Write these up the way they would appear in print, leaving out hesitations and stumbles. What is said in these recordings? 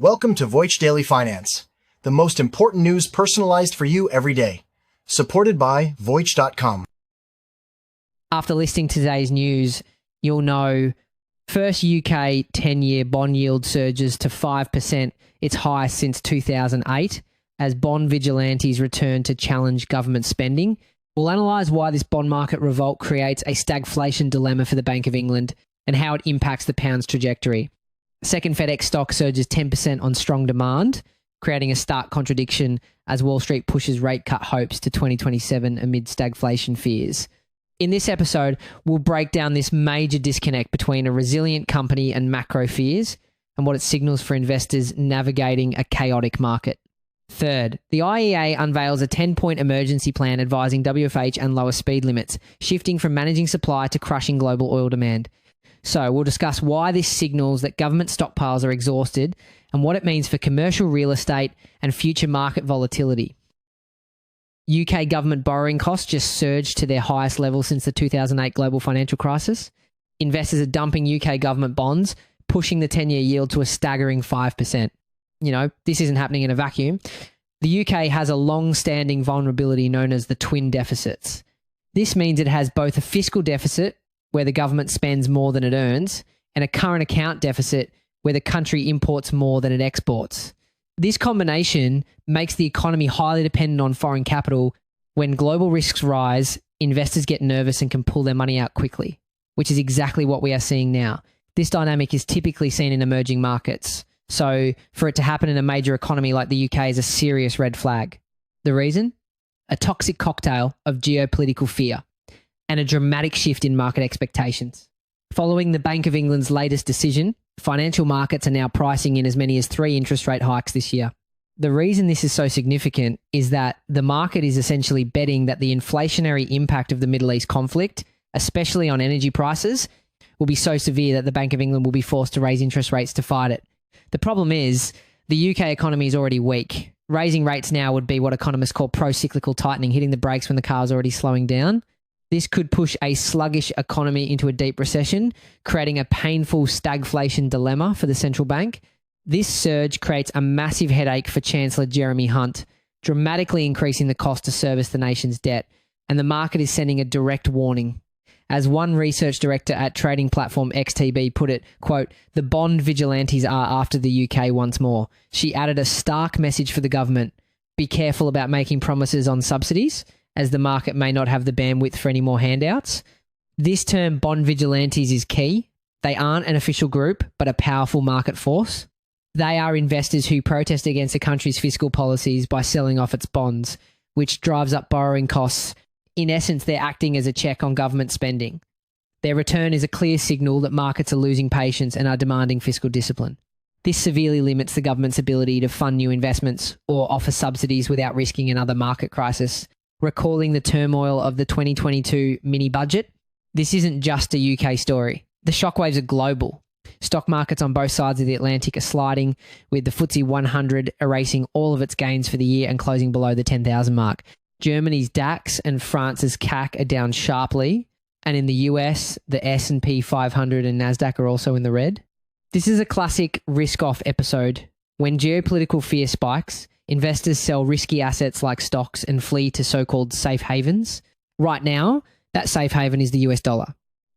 Welcome to Voice Daily Finance, the most important news personalized for you every day. Supported by Voice.com. After listening to today's news, you'll know first UK 10-year bond yield surges to 5%, its highest since 2008, as bond vigilantes return to challenge government spending. We'll analyse why this bond market revolt creates a stagflation dilemma for the Bank of England and how it impacts the pound's trajectory. Second, FedEx stock surges 10% on strong demand, creating a stark contradiction as Wall Street pushes rate cut hopes to 2027 amid stagflation fears. In this episode, we'll break down this major disconnect between a resilient company and macro fears and what it signals for investors navigating a chaotic market. Third, the IEA unveils a 10-point emergency plan advising WFH and lower speed limits, shifting from managing supply to crushing global oil demand. So we'll discuss why this signals that government stockpiles are exhausted and what it means for commercial real estate and future market volatility. UK government borrowing costs just surged to their highest level since the 2008 global financial crisis. Investors are dumping UK government bonds, pushing the 10-year yield to a staggering 5%. You know, this isn't happening in a vacuum. The UK has a long-standing vulnerability known as the twin deficits. This means it has both a fiscal deficit, where the government spends more than it earns, and a current account deficit where the country imports more than it exports. This combination makes the economy highly dependent on foreign capital. When global risks rise, investors get nervous and can pull their money out quickly, which is exactly what we are seeing now. This dynamic is typically seen in emerging markets, so for it to happen in a major economy like the UK is a serious red flag. The reason? A toxic cocktail of geopolitical fear and a dramatic shift in market expectations. Following the Bank of England's latest decision, financial markets are now pricing in as many as 3 interest rate hikes this year. The reason this is so significant is that the market is essentially betting that the inflationary impact of the Middle East conflict, especially on energy prices, will be so severe that the Bank of England will be forced to raise interest rates to fight it. The problem is the UK economy is already weak. Raising rates now would be what economists call pro-cyclical tightening, hitting the brakes when the car is already slowing down. This could push a sluggish economy into a deep recession, creating a painful stagflation dilemma for the central bank. This surge creates a massive headache for Chancellor Jeremy Hunt, dramatically increasing the cost to service the nation's debt, and the market is sending a direct warning. As one research director at trading platform XTB put it, quote, "The bond vigilantes are after the UK once more." She added a stark message for the government: be careful about making promises on subsidies, as the market may not have the bandwidth for any more handouts. This term, bond vigilantes, is key. They aren't an official group, but a powerful market force. They are investors who protest against a country's fiscal policies by selling off its bonds, which drives up borrowing costs. In essence, they're acting as a check on government spending. Their return is a clear signal that markets are losing patience and are demanding fiscal discipline. This severely limits the government's ability to fund new investments or offer subsidies without risking another market crisis. Recalling the turmoil of the 2022 mini-budget, this isn't just a UK story. The shockwaves are global. Stock markets on both sides of the Atlantic are sliding, with the FTSE 100 erasing all of its gains for the year and closing below the 10,000 mark. Germany's DAX and France's CAC are down sharply, and in the US, the S&P 500 and NASDAQ are also in the red. This is a classic risk-off episode. When geopolitical fear spikes, investors sell risky assets like stocks and flee to so-called safe havens. Right now, that safe haven is the US dollar.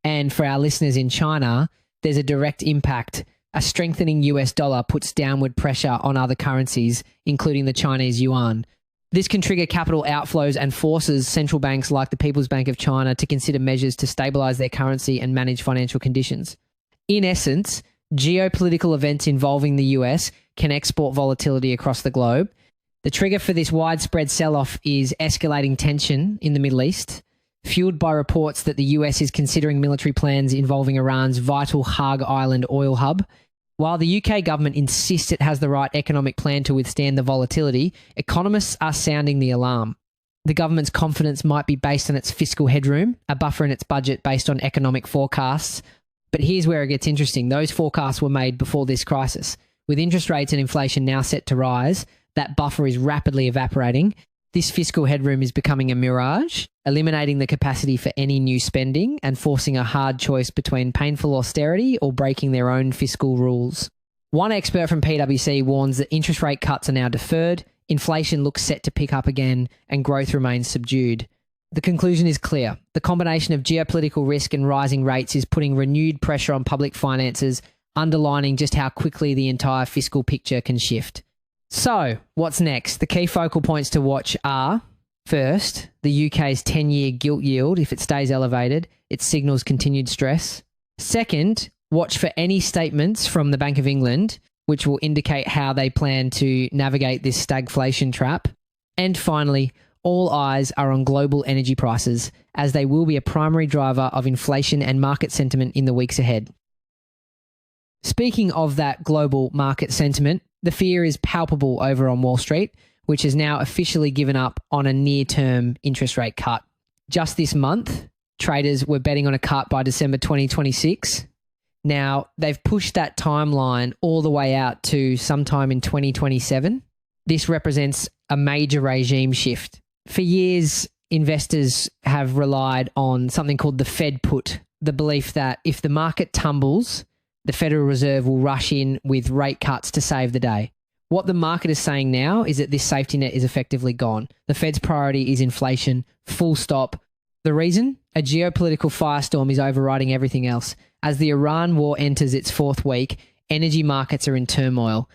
And for our listeners in China, there's a direct impact. A strengthening US dollar puts downward pressure on other currencies, including the Chinese yuan. This can trigger capital outflows and forces central banks like the People's Bank of China to consider measures to stabilize their currency and manage financial conditions. In essence, geopolitical events involving the US can export volatility across the globe. The trigger for this widespread sell-off is escalating tension in the Middle East, fueled by reports that the US is considering military plans involving Iran's vital Hague Island oil hub. While the UK government insists it has the right economic plan to withstand the volatility, economists are sounding the alarm. The government's confidence might be based on its fiscal headroom, a buffer in its budget based on economic forecasts. But here's where it gets interesting. Those forecasts were made before this crisis. With interest rates and inflation now set to rise, that buffer is rapidly evaporating. This fiscal headroom is becoming a mirage, eliminating the capacity for any new spending and forcing a hard choice between painful austerity or breaking their own fiscal rules. One expert from PwC warns that interest rate cuts are now deferred, inflation looks set to pick up again, and growth remains subdued. The conclusion is clear. The combination of geopolitical risk and rising rates is putting renewed pressure on public finances, underlining just how quickly the entire fiscal picture can shift. So, what's next? The key focal points to watch are, first, the UK's 10-year gilt yield. If it stays elevated, it signals continued stress. Second, watch for any statements from the Bank of England, which will indicate how they plan to navigate this stagflation trap. And finally, all eyes are on global energy prices, as they will be a primary driver of inflation and market sentiment in the weeks ahead. Speaking of that global market sentiment, the fear is palpable over on Wall Street, which has now officially given up on a near-term interest rate cut. Just this month, traders were betting on a cut by December 2026. Now, they've pushed that timeline all the way out to sometime in 2027. This represents a major regime shift. For years, investors have relied on something called the Fed put, the belief that if the market tumbles, the Federal Reserve will rush in with rate cuts to save the day. What the market is saying now is that this safety net is effectively gone. The Fed's priority is inflation, full stop. The reason? A geopolitical firestorm is overriding everything else. As the Iran war enters its fourth week, energy markets are in turmoil.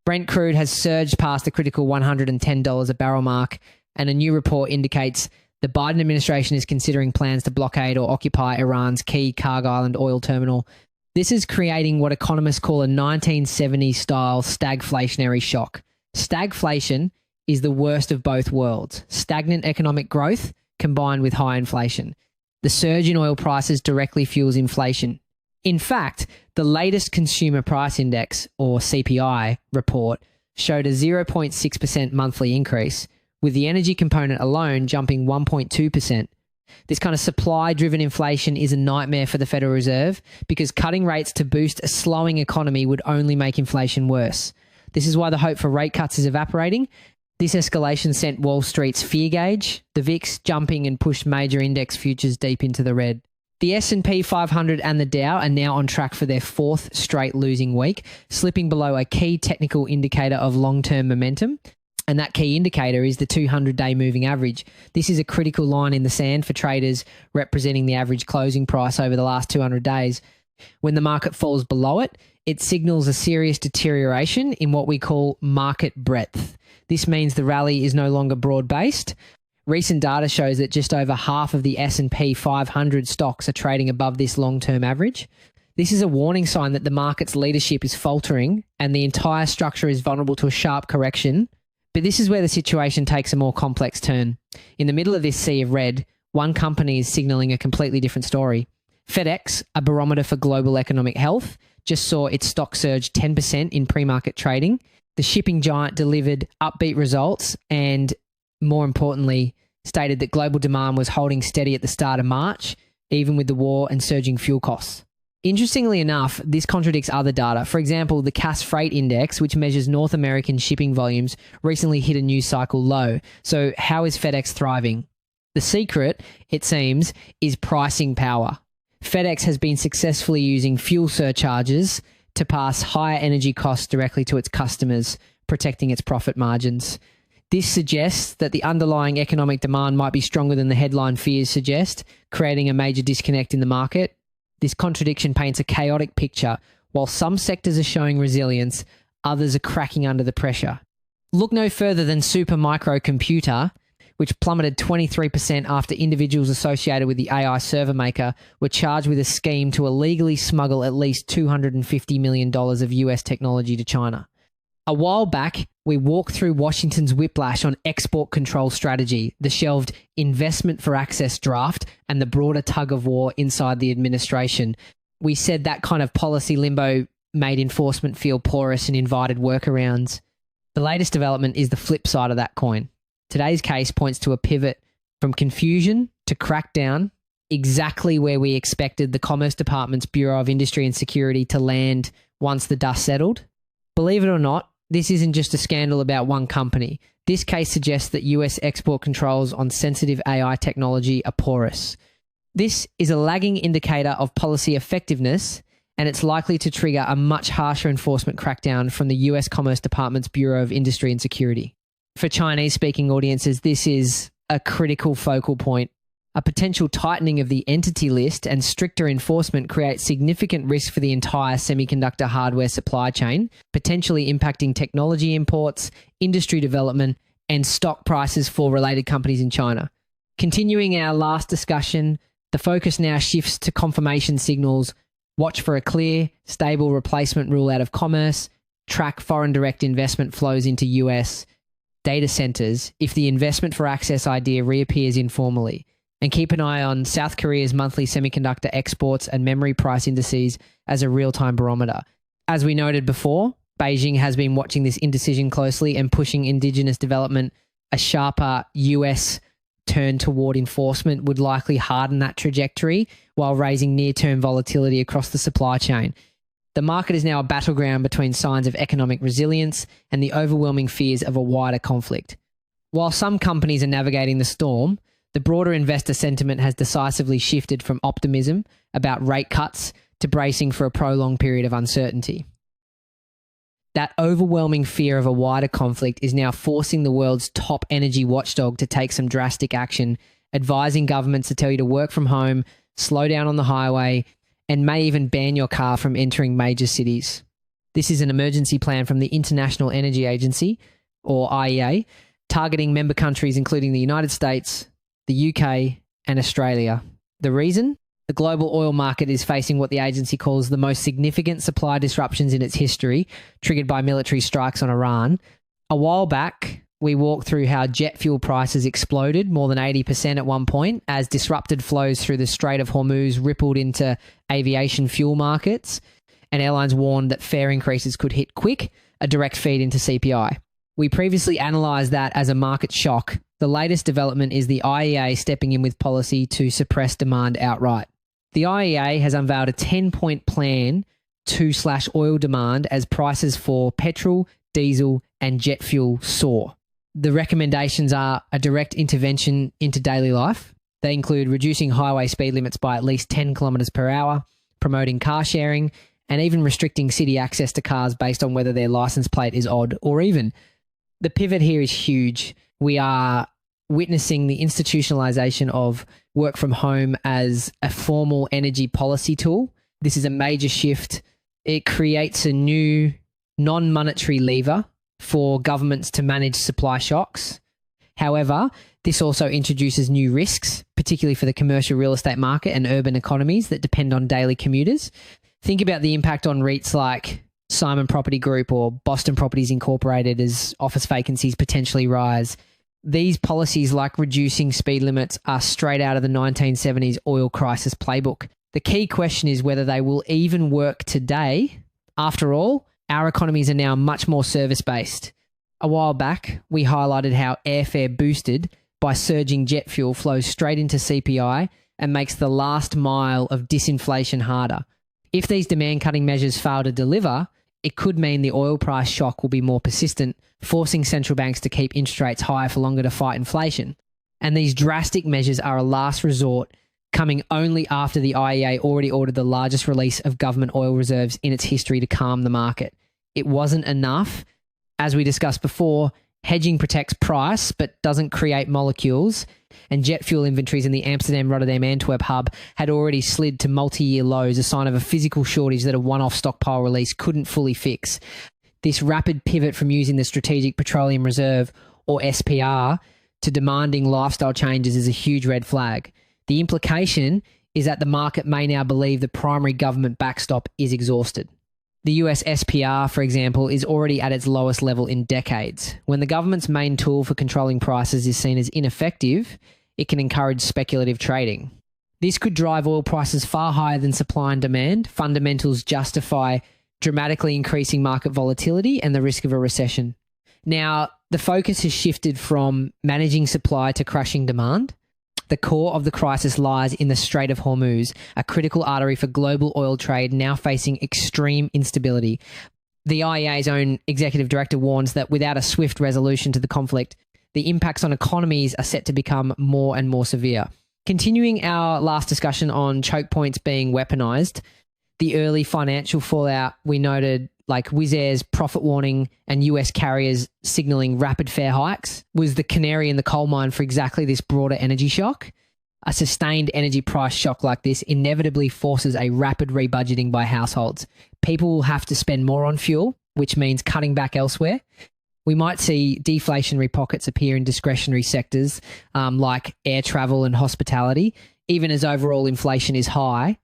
Brent crude has surged past the critical $110 a barrel mark, and a new report indicates the Biden administration is considering plans to blockade or occupy Iran's key Karg Island oil terminal. This is creating what economists call a 1970s-style stagflationary shock. Stagflation is the worst of both worlds. Stagnant economic growth combined with high inflation. The surge in oil prices directly fuels inflation. In fact, the latest Consumer Price Index, or CPI, report showed a 0.6% monthly increase, with the energy component alone jumping 1.2%. This kind of supply-driven inflation is a nightmare for the Federal Reserve because cutting rates to boost a slowing economy would only make inflation worse. This is why the hope for rate cuts is evaporating. This escalation sent Wall Street's fear gauge, the VIX, jumping and pushed major index futures deep into the red. The S&P 500 and the Dow are now on track for their fourth straight losing week, slipping below a key technical indicator of long-term momentum. And that key indicator is the 200-day moving average. This is a critical line in the sand for traders representing the average closing price over the last 200 days. When the market falls below it, it signals a serious deterioration in what we call market breadth. This means the rally is no longer broad-based. Recent data shows that just over half of the S&P 500 stocks are trading above this long-term average. This is a warning sign that the market's leadership is faltering and the entire structure is vulnerable to a sharp correction. But this is where the situation takes a more complex turn. In the middle of this sea of red, one company is signaling a completely different story. FedEx, a barometer for global economic health, just saw its stock surge 10% in pre-market trading. The shipping giant delivered upbeat results and, more importantly, stated that global demand was holding steady at the start of March, even with the war and surging fuel costs. Interestingly enough, this contradicts other data. For example, the Cass Freight Index, which measures North American shipping volumes, recently hit a news cycle low. So how is FedEx thriving? The secret, it seems, is pricing power. FedEx has been successfully using fuel surcharges to pass higher energy costs directly to its customers, protecting its profit margins. This suggests that the underlying economic demand might be stronger than the headline fears suggest, creating a major disconnect in the market. This contradiction paints a chaotic picture. While some sectors are showing resilience, others are cracking under the pressure. Look no further than Supermicro, which plummeted 23% after individuals associated with the AI server maker were charged with a scheme to illegally smuggle at least $250 million of US technology to China. A while back, we walked through Washington's whiplash on export control strategy, the shelved investment for access draft, and the broader tug of war inside the administration. We said that kind of policy limbo made enforcement feel porous and invited workarounds. The latest development is the flip side of that coin. Today's case points to a pivot from confusion to crackdown, exactly where we expected the Commerce Department's Bureau of Industry and Security to land once the dust settled. Believe it or not, this isn't just a scandal about one company. This case suggests that US export controls on sensitive AI technology are porous. This is a lagging indicator of policy effectiveness, and it's likely to trigger a much harsher enforcement crackdown from the US Commerce Department's Bureau of Industry and Security. For Chinese-speaking audiences, this is a critical focal point. A potential tightening of the entity list and stricter enforcement creates significant risk for the entire semiconductor hardware supply chain, potentially impacting technology imports, industry development, and stock prices for related companies in China. Continuing our last discussion, the focus now shifts to confirmation signals. Watch for a clear, stable replacement rule out of commerce, track foreign direct investment flows into US data centers if the investment for access idea reappears informally, and keep an eye on South Korea's monthly semiconductor exports and memory price indices as a real-time barometer. As we noted before, Beijing has been watching this indecision closely and pushing indigenous development. A sharper US turn toward enforcement would likely harden that trajectory while raising near-term volatility across the supply chain. The market is now a battleground between signs of economic resilience and the overwhelming fears of a wider conflict. While some companies are navigating the storm, the broader investor sentiment has decisively shifted from optimism about rate cuts to bracing for a prolonged period of uncertainty. That overwhelming fear of a wider conflict is now forcing the world's top energy watchdog to take some drastic action, advising governments to tell you to work from home, slow down on the highway, and may even ban your car from entering major cities. This is an emergency plan from the International Energy Agency, or IEA, targeting member countries including the United States, the UK, and Australia. The reason? The global oil market is facing what the agency calls the most significant supply disruptions in its history, triggered by military strikes on Iran. A while back, we walked through how jet fuel prices exploded more than 80% at one point as disrupted flows through the Strait of Hormuz rippled into aviation fuel markets, and airlines warned that fare increases could hit quick, a direct feed into CPI. We previously analysed that as a market shock. The latest development is the IEA stepping in with policy to suppress demand outright. The IEA has unveiled a 10-point plan to slash oil demand as prices for petrol, diesel, and jet fuel soar. The recommendations are a direct intervention into daily life. They include reducing highway speed limits by at least 10 kilometers per hour, promoting car sharing, and even restricting city access to cars based on whether their license plate is odd or even. The pivot here is huge. We are witnessing the institutionalization of work from home as a formal energy policy tool. This is a major shift. It creates a new non-monetary lever for governments to manage supply shocks. However, this also introduces new risks, particularly for the commercial real estate market and urban economies that depend on daily commuters. Think about the impact on REITs like Simon Property Group or Boston Properties Incorporated as office vacancies potentially rise. These policies, like reducing speed limits, are straight out of the 1970s oil crisis playbook. The key question is whether they will even work today. After all, our economies are now much more service-based. A while back, we highlighted how airfare boosted by surging jet fuel flows straight into CPI and makes the last mile of disinflation harder. If these demand-cutting measures fail to deliver, it could mean the oil price shock will be more persistent, forcing central banks to keep interest rates higher for longer to fight inflation. And these drastic measures are a last resort, coming only after the IEA already ordered the largest release of government oil reserves in its history to calm the market. It wasn't enough. As we discussed before, hedging protects price but doesn't create molecules, and jet fuel inventories in the Amsterdam-Rotterdam-Antwerp hub had already slid to multi-year lows, a sign of a physical shortage that a one-off stockpile release couldn't fully fix. This rapid pivot from using the Strategic Petroleum Reserve, or SPR, to demanding lifestyle changes is a huge red flag. The implication is that the market may now believe the primary government backstop is exhausted. The US SPR, for example, is already at its lowest level in decades. When the government's main tool for controlling prices is seen as ineffective, it can encourage speculative trading. This could drive oil prices far higher than supply and demand. Fundamentals justify dramatically increasing market volatility and the risk of a recession. Now, the focus has shifted from managing supply to crushing demand. The core of the crisis lies in the Strait of Hormuz, a critical artery for global oil trade now facing extreme instability. The IEA's own executive director warns that without a swift resolution to the conflict, the impacts on economies are set to become more and more severe. Continuing our last discussion on choke points being weaponized, the early financial fallout, we noted like Wizz Air's profit warning and US carriers signaling rapid fare hikes was the canary in the coal mine for exactly this broader energy shock. A sustained energy price shock like this inevitably forces a rapid rebudgeting by households. People will have to spend more on fuel, which means cutting back elsewhere. We might see deflationary pockets appear in discretionary sectors like air travel and hospitality, even as overall inflation is high.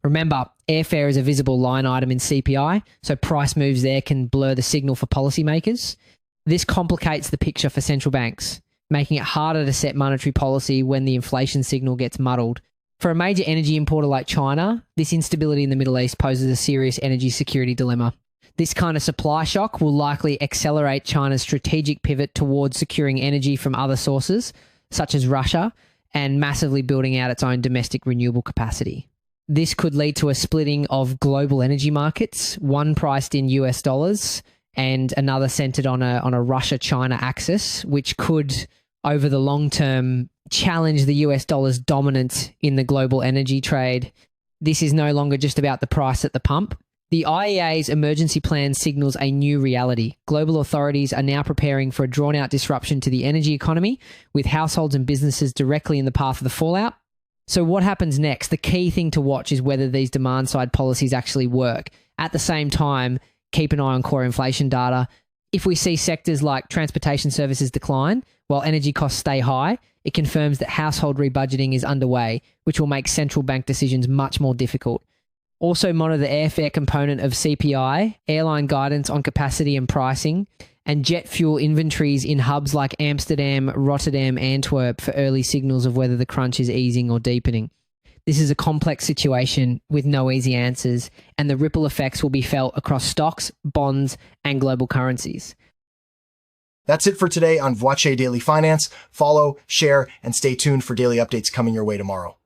Remember, airfare is a visible line item in CPI, so price moves there can blur the signal for policymakers. This complicates the picture for central banks, making it harder to set monetary policy when the inflation signal gets muddled. For a major energy importer like China, this instability in the Middle East poses a serious energy security dilemma. This kind of supply shock will likely accelerate China's strategic pivot towards securing energy from other sources, such as Russia, and massively building out its own domestic renewable capacity. This could lead to a splitting of global energy markets, one priced in US dollars and another centered on a Russia-China axis, which could, over the long term, challenge the US dollar's dominance in the global energy trade. This is no longer just about the price at the pump. The IEA's emergency plan signals a new reality. Global authorities are now preparing for a drawn-out disruption to the energy economy, with households and businesses directly in the path of the fallout. So what happens next? The key thing to watch is whether these demand-side policies actually work. At the same time, keep an eye on core inflation data. If we see sectors like transportation services decline while energy costs stay high, it confirms that household rebudgeting is underway, which will make central bank decisions much more difficult. Also monitor the airfare component of CPI, airline guidance on capacity and pricing, and jet fuel inventories in hubs like Amsterdam, Rotterdam, Antwerp for early signals of whether the crunch is easing or deepening. This is a complex situation with no easy answers, and the ripple effects will be felt across stocks, bonds, and global currencies. That's it for today on Voce Daily Finance. Follow, share, and stay tuned for daily updates coming your way tomorrow.